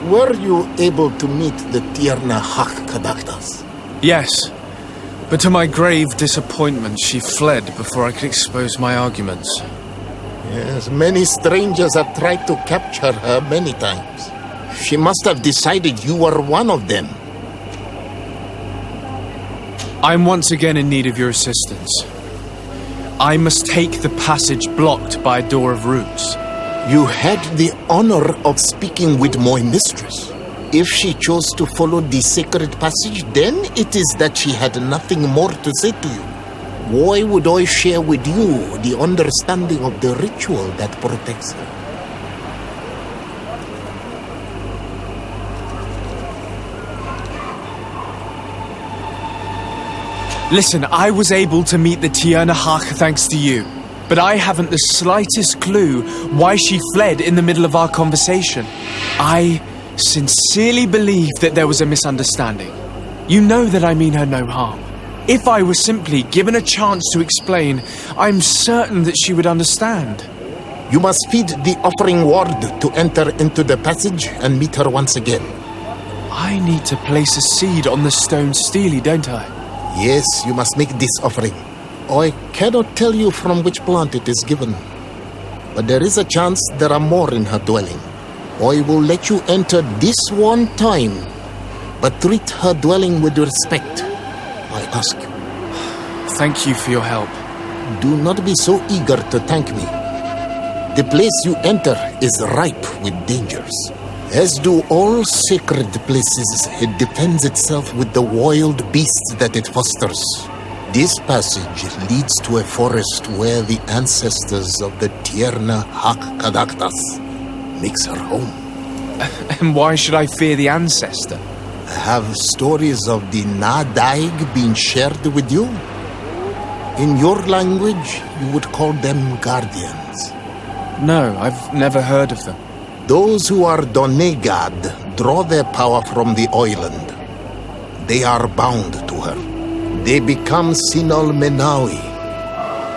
Were you able to meet the Tierna Kadaktas? Yes, but to my grave disappointment, she fled before I could expose my arguments. Yes, many strangers have tried to capture her many times. She must have decided you were one of them. I'm once again in need of your assistance. I must take the passage blocked by a door of roots. You had the honor of speaking with my mistress. If she chose to follow the sacred passage, then it is that she had nothing more to say to you. Why would I share with you the understanding of the ritual that protects her? Listen, I was able to meet the Tierna thanks to you. But I haven't the slightest clue why she fled in the middle of our conversation. I sincerely believe that there was a misunderstanding. You know that I mean her no harm. If I were simply given a chance to explain, I'm certain that she would understand. You must feed the offering ward to enter into the passage and meet her once again. I need to place a seed on the stone stele, don't I? Yes, you must make this offering. I cannot tell you from which plant it is given, but there is a chance there are more in her dwelling. I will let you enter this one time, but treat her dwelling with respect, I ask you. Thank you for your help. Do not be so eager to thank me. The place you enter is ripe with dangers. As do all sacred places, it defends itself with the wild beasts that it fosters. This passage leads to a forest where the ancestors of the Tierna Kadaktas makes her home. And why should I fear the ancestor? Have stories of the Nadaig been shared with you? In your language, you would call them guardians. No, I've never heard of them. Those who are Donegad draw their power from the island. They are bound to her. They become Sinol Menawi.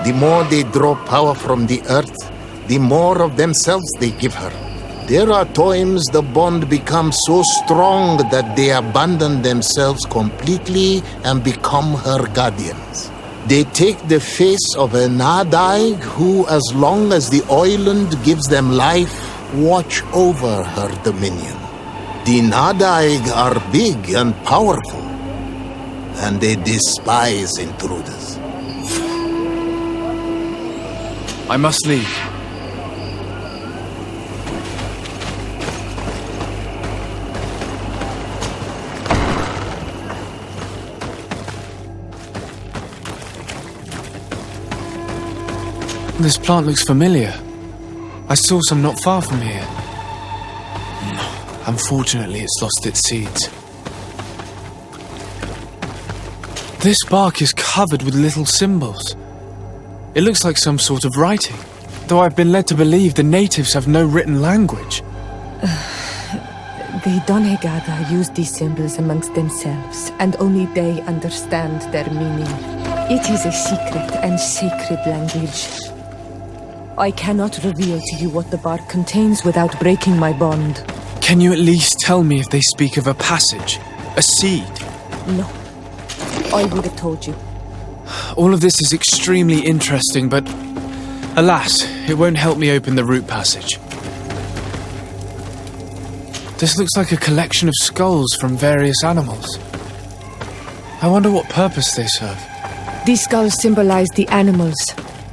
The more they draw power from the earth, the more of themselves they give her. There are times the bond becomes so strong that they abandon themselves completely and become her guardians. They take the face of a Nadaig who, as long as the island gives them life, watch over her dominion. The Nadaig are big and powerful, and they despise intruders. I must leave. This plant looks familiar. I saw some not far from here. Unfortunately, it's lost its seeds. This bark is covered with little symbols. It looks like some sort of writing, though I've been led to believe the natives have no written language. The Donegada use these symbols amongst themselves, and only they understand their meaning. It is a secret and sacred language. I cannot reveal to you what the bark contains without breaking my bond. Can you at least tell me if they speak of a passage, a seed? No. I would have told you. All of this is extremely interesting, but alas, it won't help me open the root passage. This looks like a collection of skulls from various animals. I wonder what purpose they serve. These skulls symbolize the animals.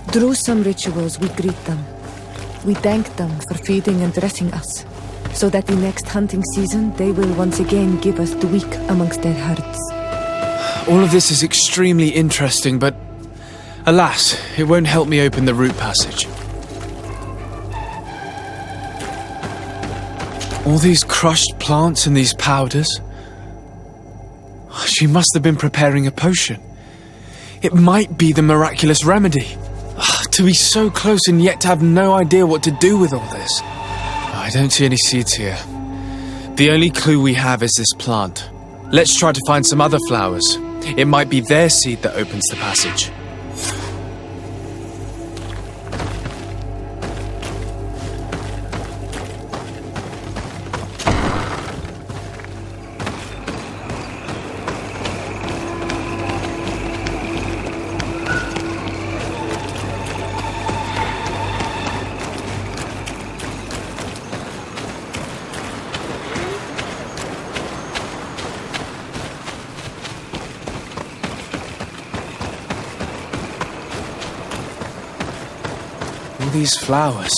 Through some rituals, we greet them. We thank them for feeding and dressing us, so that the next hunting season, they will once again give us the weak amongst their herds. All of this is extremely interesting, but alas, it won't help me open the root passage. All these crushed plants and these powders. She must have been preparing a potion. It might be the miraculous remedy. To be so close and yet to have no idea what to do with all this. I don't see any seeds here. The only clue we have is this plant. Let's try to find some other flowers. It might be their seed that opens the passage. All these flowers.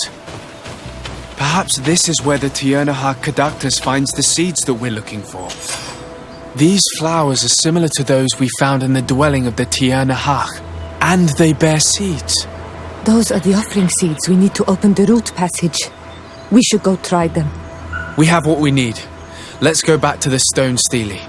Perhaps this is where the Tiernahak finds the seeds that we're looking for. These flowers are similar to those we found in the dwelling of the Tiernahak, and they bear seeds. Those are the offering seeds we need to open the root passage. We should go try them. We have what we need. Let's go back to the stone stele.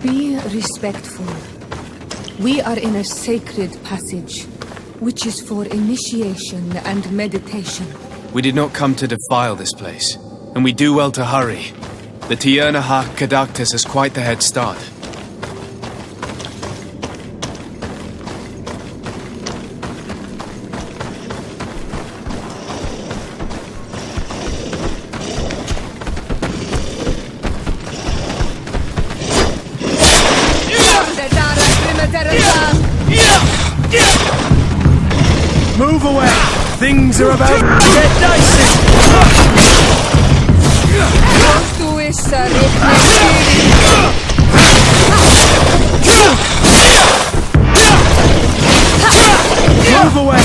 Be respectful. We are in a sacred passage, which is for initiation and meditation. We did not come to defile this place, and we do well to hurry. The Tiernahak has quite the head start. Move away! Things are about to get dicey! Tu Move away!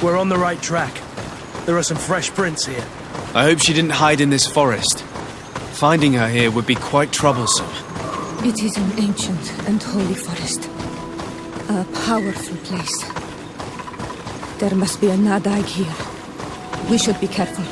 We're on the right track. There are some fresh prints here. I hope she didn't hide in this forest. Finding her here would be quite troublesome. It is an ancient and holy forest. A powerful place. There must be a Nadag here. We should be careful.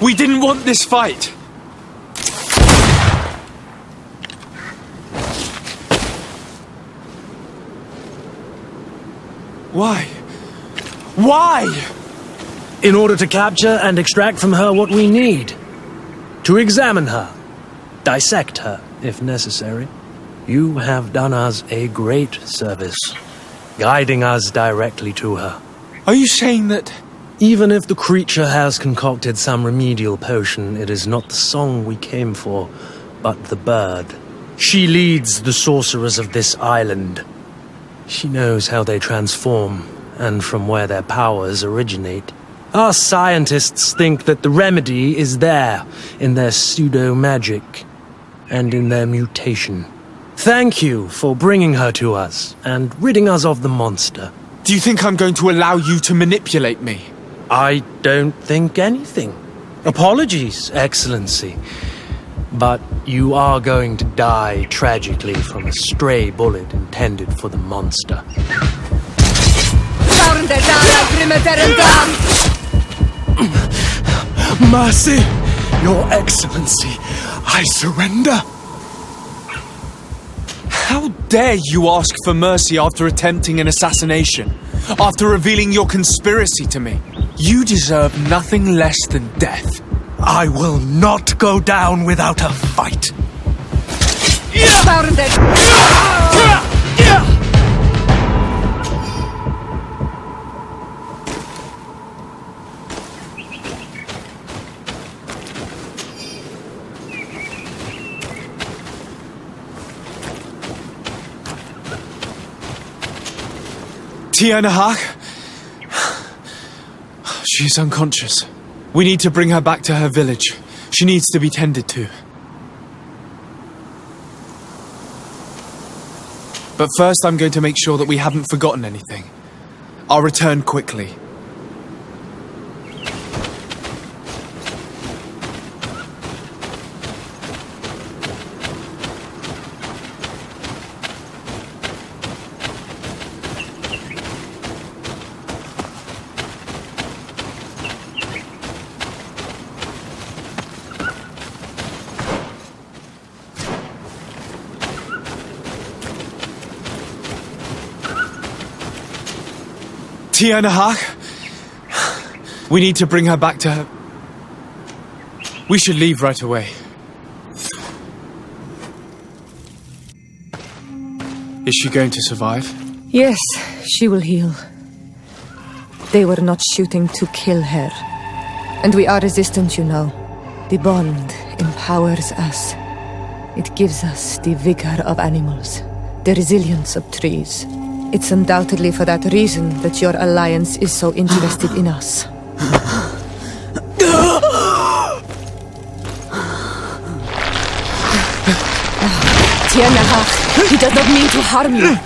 We didn't want this fight. Why? Why? In order to capture and extract from her what we need. To examine her. Dissect her, if necessary. You have done us a great service, guiding us directly to her. Are you saying that... Even if the creature has concocted some remedial potion, it is not the song we came for, but the bird. She leads the sorcerers of this island. She knows how they transform, and from where their powers originate. Our scientists think that the remedy is there, in their pseudo-magic, and in their mutation. Thank you for bringing her to us, and ridding us of the monster. Do you think I'm going to allow you to manipulate me? I don't think anything. Apologies, Excellency. But you are going to die tragically from a stray bullet intended for the monster. Mercy, Your Excellency, I surrender. How dare you ask for mercy after attempting an assassination? After revealing your conspiracy to me? You deserve nothing less than death. I will not go down without a fight. Teer She's unconscious. We need to bring her back to her village. She needs to be tended to. But first I'm going to make sure that we haven't forgotten anything. I'll return quickly. Teer, we need to bring her back to her. We should leave right away. Is she going to survive? Yes, she will heal. They were not shooting to kill her. And we are resistant, you know. The bond empowers us. It gives us the vigor of animals, the resilience of trees. It's undoubtedly for that reason that your alliance is so interested in us. Teer, he does not mean to harm you.